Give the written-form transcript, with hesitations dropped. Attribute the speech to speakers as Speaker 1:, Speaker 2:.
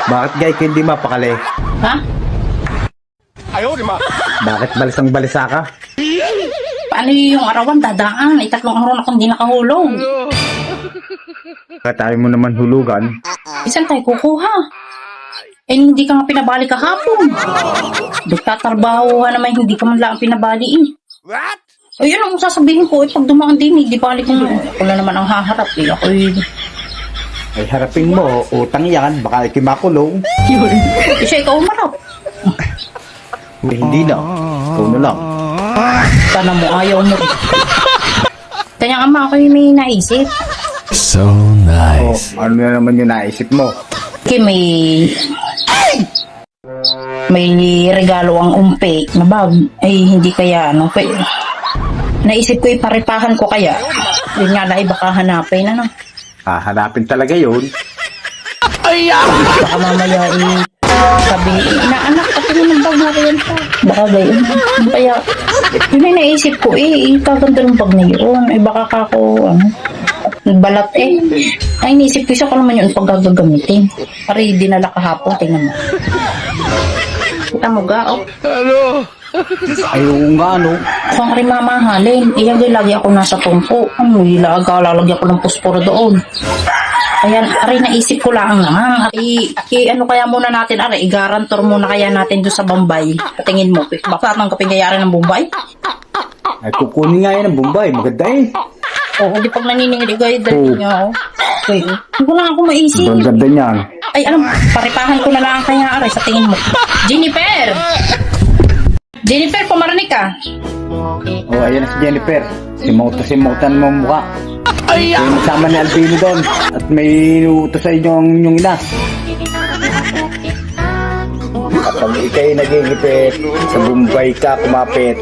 Speaker 1: Bakit gay ka hindi mapakali?
Speaker 2: Ha?
Speaker 1: Bakit balisang balisa ka?
Speaker 2: Paano yung arawan dadaan? Ay, 3 araw na akong di nakahulog.
Speaker 1: Kaya tayo mo naman hulugan.
Speaker 2: Isan tayo kukuha? Eh, hindi ka nga pinabali kahapon. Nagtatrabaho naman, hindi ka man lang pinabali eh.
Speaker 3: What?
Speaker 2: Ay, ano ang sasabihin ko? Eh, pag dumaan din, di bali ko wala naman ang haharap eh. Ako
Speaker 1: Ay harapin mo, utang yan, baka ikimakulong.
Speaker 2: yun. Siya, ikaw umarap.
Speaker 1: Eh, hindi na. Ikaw na lang.
Speaker 2: Sana mo, ayaw mo. Kaya nga ako yung may naisip.
Speaker 4: So
Speaker 1: Oh,
Speaker 4: nice.
Speaker 1: ano na naman yung naisip mo?
Speaker 2: Kasi may regalo ang umpe na bag. Ay, hindi kaya, ano. Naisip ko iparipahan ko kaya. Yun nga na, baka hanapin, ano.
Speaker 1: Hahanapin talaga yun.
Speaker 2: Baka mamaya sabi, inaanak ka tingin ng bag na yan pa. Baka gayon. Kaya, yun ay naisip ko kaganda ng bag na yun. Baka kako, balat Ay, naisip ko isa ko naman yun pag gagamitin. Pari dinala kahapon, tingnan mo. Kita mo ga,
Speaker 1: Ayaw nga, no?
Speaker 2: Kung rin mamahalin, iyagay lagi ako nasa tumpo. Lalagyan ko ng pusporo doon. Ayan, aray, naisip ko lang naman. Ano kaya muna natin, aray, i-garantor muna kaya natin doon sa Bombay. Patingin mo, baka tanggapin kaya rin ng Bombay?
Speaker 1: Ay kukunin nga yan ng Bombay, maganda eh.
Speaker 2: Oo, di pag naniningil, igay dali niya, Wait, hindi ko lang ako maisip.
Speaker 1: Ang ganda niyan.
Speaker 2: Ay, paripahan ko na lang kaya, aray, sa tingin mo. Jennifer! Jennifer, pumarinig ka.
Speaker 1: Oh, ayan na si Jennifer. Simutan mo ang mukha. Yung kasama ni Albino doon. At may utos sa inyo ang inyong ina. Kapag ikay nagigipit, sa Bombay ka kumapit,